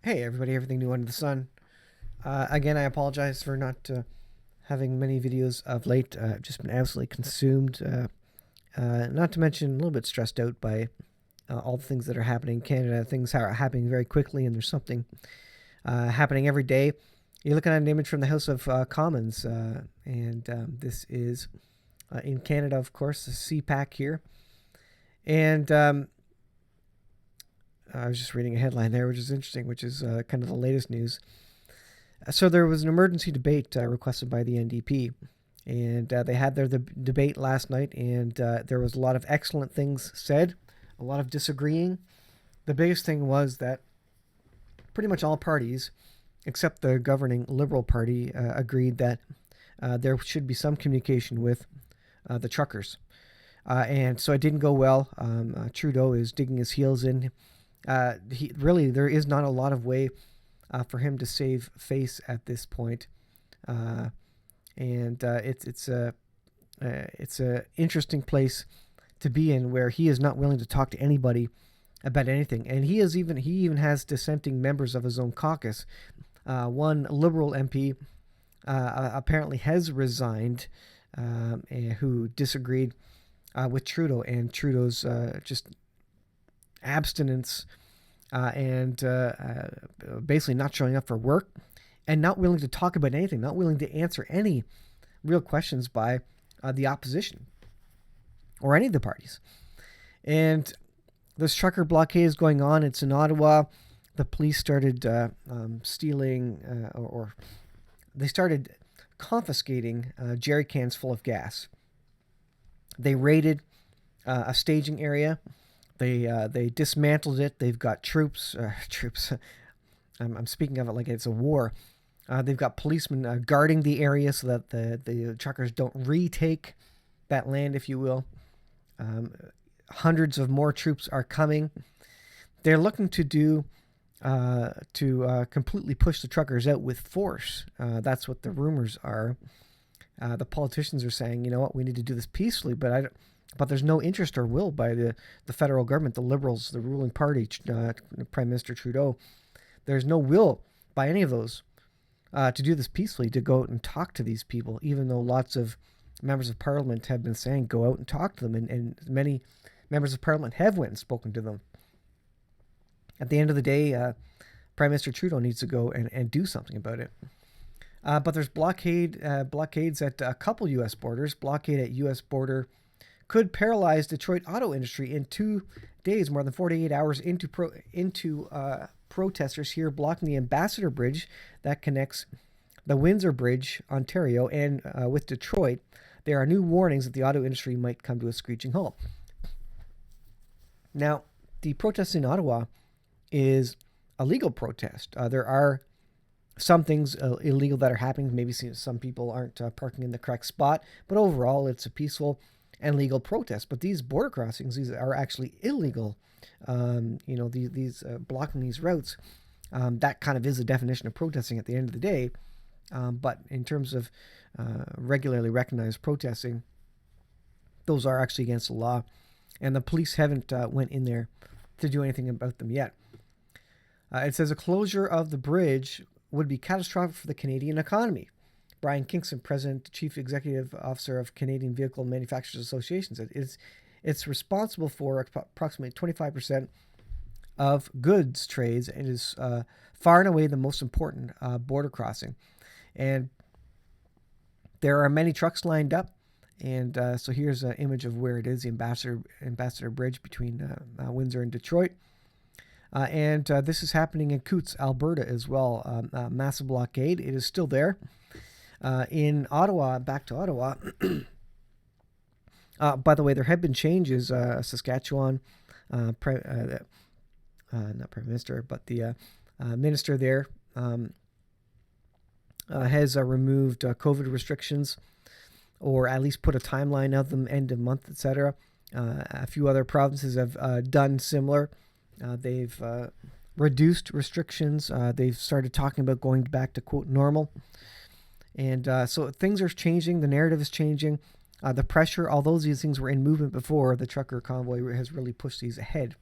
Hey everybody, everything new under the sun. Again, I apologize for not having many videos of late. I've just been absolutely consumed, not to mention a little bit stressed out by all the things that are happening in Canada. Things are happening very quickly, and there's something happening every day. You're looking at an image from the House of Commons, and this is in Canada, of course, the CPAC here. And I was just reading a headline there, which is interesting, which is kind of the latest news. So there was an emergency debate requested by the NDP, and they had their debate last night, and there was a lot of excellent things said, a lot of disagreeing. The biggest thing was that pretty much all parties, except the governing Liberal Party, agreed that there should be some communication with the truckers. And so it didn't go well. Trudeau is digging his heels in. There is not a lot of way for him to save face at this point, and it's a interesting place to be in, where he is not willing to talk to anybody about anything, and he even has dissenting members of his own caucus. One Liberal MP apparently has resigned, who disagreed with Trudeau and Trudeau's just abstinence and basically not showing up for work and not willing to talk about anything, not willing to answer any real questions by the opposition or any of the parties. And this trucker blockade is going on. It's in Ottawa. The police started stealing or they started confiscating jerry cans full of gas. They raided a staging area. They dismantled it. They've got troops. I'm speaking of it like it's a war. They've got policemen guarding the area so that the truckers don't retake that land, if you will. Hundreds of more troops are coming. They're looking to completely push the truckers out with force. That's what the rumors are. The politicians are saying, you know what, we need to do this peacefully, but there's no interest or will by the federal government, the Liberals, the ruling party, Prime Minister Trudeau. There's no will by any of those to do this peacefully, to go out and talk to these people, even though lots of members of Parliament have been saying go out and talk to them, and many members of Parliament have went and spoken to them. At the end of the day, Prime Minister Trudeau needs to go and do something about it. But there's blockades at a couple U.S. borders. Blockade at U.S. border could paralyze Detroit auto industry in 2 days, more than 48 hours into protesters here blocking the Ambassador Bridge that connects the Windsor Bridge, Ontario, and with Detroit. There are new warnings that the auto industry might come to a screeching halt. Now, the protest in Ottawa is a legal protest. There are some things illegal that are happening. Maybe some people aren't parking in the correct spot, but overall it's a peaceful and legal protest. But these border crossings, these are actually illegal. These blocking these routes, that kind of is the definition of protesting at the end of the day. But in terms of regularly recognized protesting, those are actually against the law, and the police haven't went in there to do anything about them yet. It says a closure of the bridge would be catastrophic for the Canadian economy. Brian Kingston, President, Chief Executive Officer of Canadian Vehicle Manufacturers Association, said it's responsible for approximately 25% of goods trades and is far and away the most important border crossing. And there are many trucks lined up. And so here's an image of where it is, the Ambassador Bridge between Windsor and Detroit. And this is happening in Coutts, Alberta as well. Massive blockade. It is still there. In Ottawa, back to Ottawa. By the way, there have been changes. Saskatchewan, not Prime Minister, but the minister there has removed COVID restrictions, or at least put a timeline of them, end of month, etc. A few other provinces have done similar. They've reduced restrictions. They've started talking about going back to, quote, normal. And so things are changing. The narrative is changing. The pressure, although these things were in movement before, the trucker convoy has really pushed these ahead.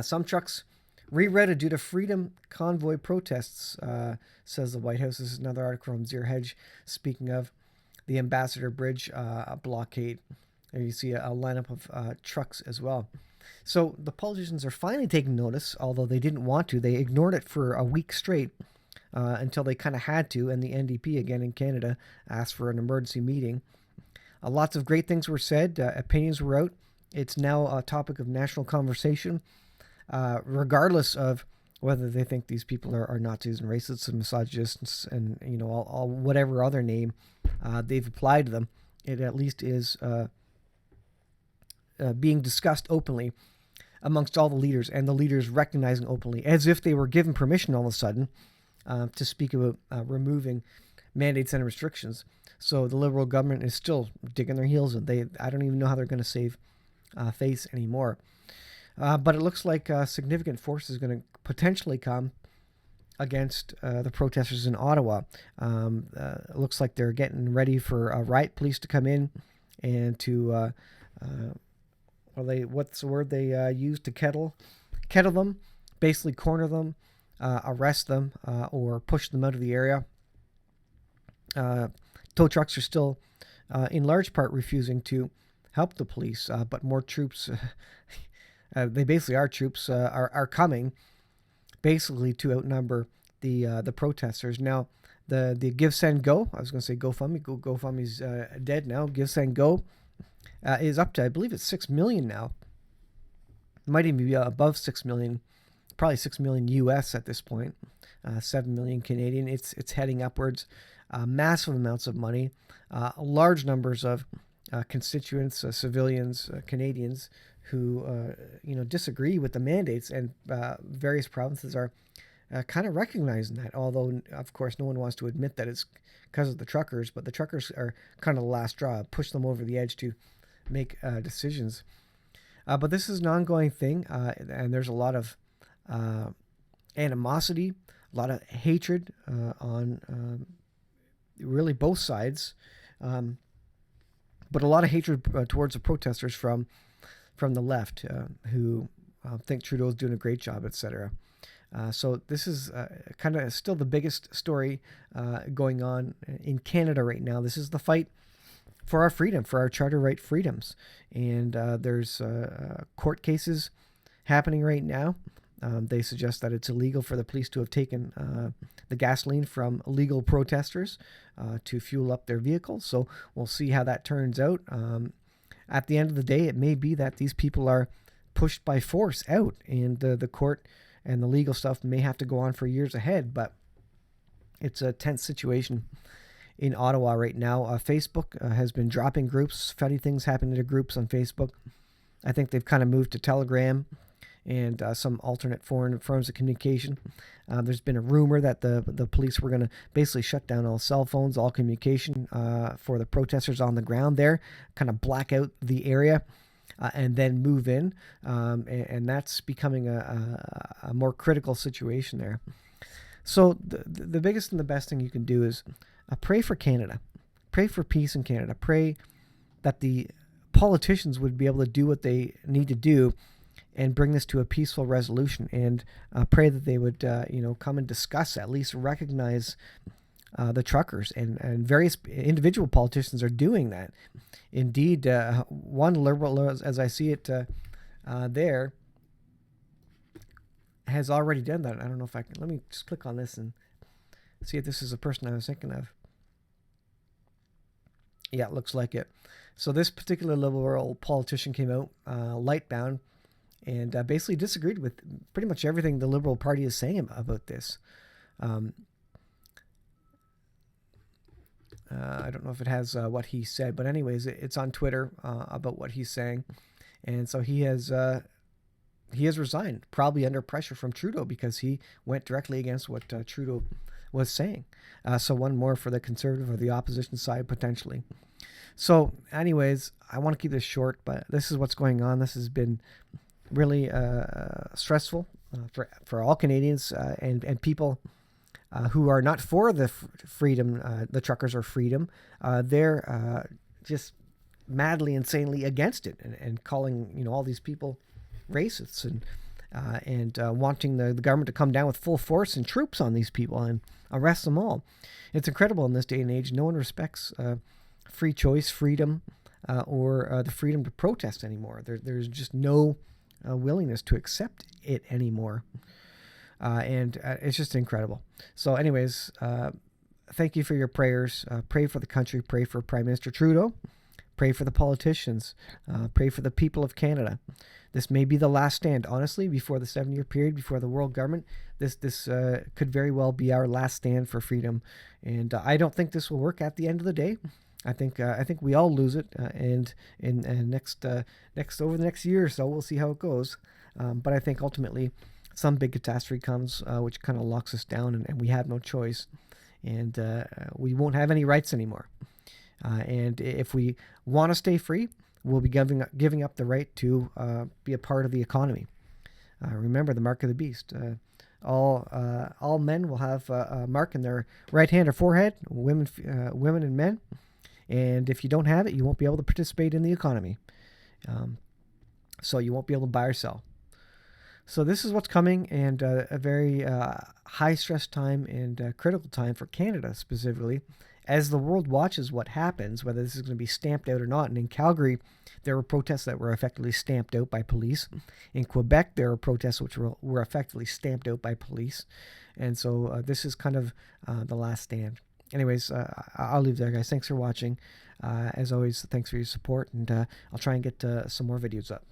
Some trucks Rerouted due to Freedom Convoy protests, says the White House. This is another article from Zero Hedge. Speaking of the Ambassador Bridge blockade, there you see a lineup of trucks as well. So the politicians are finally taking notice, although they didn't want to. They ignored it for a week straight until they kind of had to, and the NDP, again in Canada, asked for an emergency meeting. Lots of great things were said. Opinions were out. It's now a topic of national conversation, regardless of whether they think these people are Nazis and racists and misogynists and all whatever other name they've applied to them. It at least is being discussed openly amongst all the leaders, and the leaders recognizing openly, as if they were given permission all of a sudden to speak about removing mandates and restrictions. So the Liberal government is still digging their heels in. I don't even know how they're going to save face anymore. But it looks like significant force is going to potentially come against the protesters in Ottawa. It looks like they're getting ready for riot police to come in and to what's the word they use to kettle them, basically corner them, arrest them, or push them out of the area. Tow trucks are still, in large part, refusing to help the police, but more troops, they basically are troops, are coming, basically to outnumber the protesters. Now, the Give, Send, Go, I was going to say GoFundMe, GoFundMe's dead now, Give, Send, Go, is up to, I believe it's 6 million now. It might even be above 6 million, probably 6 million US at this point, 7 million Canadian. It's heading upwards. Massive amounts of money, large numbers of constituents, civilians, Canadians who disagree with the mandates, and various provinces are kind of recognizing that. Although, of course, no one wants to admit that it's because of the truckers, but the truckers are kind of the last straw, push them over the edge to make decisions. But this is an ongoing thing, and there's a lot of animosity, a lot of hatred on really both sides, but a lot of hatred towards the protesters from the left, who think Trudeau's doing a great job, etc. So this is kind of still the biggest story going on in Canada right now. This is the fight for our freedom, for our charter right freedoms. And there's court cases happening right now. They suggest that it's illegal for the police to have taken the gasoline from illegal protesters to fuel up their vehicles. So we'll see how that turns out. At the end of the day, it may be that these people are pushed by force out, and the court and the legal stuff may have to go on for years ahead. But it's a tense situation in Ottawa right now. Facebook has been dropping groups. Funny things happening to groups on Facebook. I think they've kind of moved to Telegram and some alternate foreign forms of communication. There's been a rumor that the police were going to basically shut down all cell phones, all communication for the protesters on the ground there, kind of black out the area, and then move in. And that's becoming a more critical situation there. So the biggest and the best thing you can do is pray for Canada. Pray for peace in Canada. Pray that the politicians would be able to do what they need to do and bring this to a peaceful resolution, and pray that they would, come and discuss, at least recognize the truckers, and various individual politicians are doing that. Indeed, one Liberal, as I see it there, has already done that. I don't know if I can, let me just click on this and see if this is a person I was thinking of. Yeah, it looks like it. So this particular Liberal politician came out, lightbound, and basically disagreed with pretty much everything the Liberal Party is saying about this. I don't know if it has what he said, but anyways, it's on Twitter about what he's saying. And so he has resigned, probably under pressure from Trudeau, because he went directly against what Trudeau was saying. So one more for the Conservative or the opposition side, potentially. So anyways, I want to keep this short, but this is what's going on. This has been really stressful for all Canadians and people who are not for the freedom, the truckers or freedom. They're just madly, insanely against it, and calling all these people racists and wanting the government to come down with full force and troops on these people and arrest them all. It's incredible in this day and age. No one respects free choice, freedom, or the freedom to protest anymore. There's just no willingness to accept it anymore. And it's just incredible. So anyways, thank you for your prayers. Pray for the country. Pray for Prime Minister Trudeau. Pray for the politicians. Pray for the people of Canada. This may be the last stand. Honestly, before the 7-year period, before the world government, this could very well be our last stand for freedom. And I don't think this will work at the end of the day. I think we all lose it, and next over the next year or so, we'll see how it goes. But I think ultimately, some big catastrophe comes, which kind of locks us down, and we have no choice, and we won't have any rights anymore. And if we want to stay free, we'll be giving up the right to be a part of the economy. Remember the mark of the beast. All men will have a mark in their right hand or forehead. Women and men. And if you don't have it, you won't be able to participate in the economy. So you won't be able to buy or sell. So this is what's coming, and a very high-stress time and critical time for Canada specifically, as the world watches what happens, whether this is going to be stamped out or not. And in Calgary, there were protests that were effectively stamped out by police. In Quebec, there were protests which were effectively stamped out by police. And so this is kind of the last stand. Anyways, I'll leave there, guys. Thanks for watching. As always, thanks for your support, and I'll try and get some more videos up.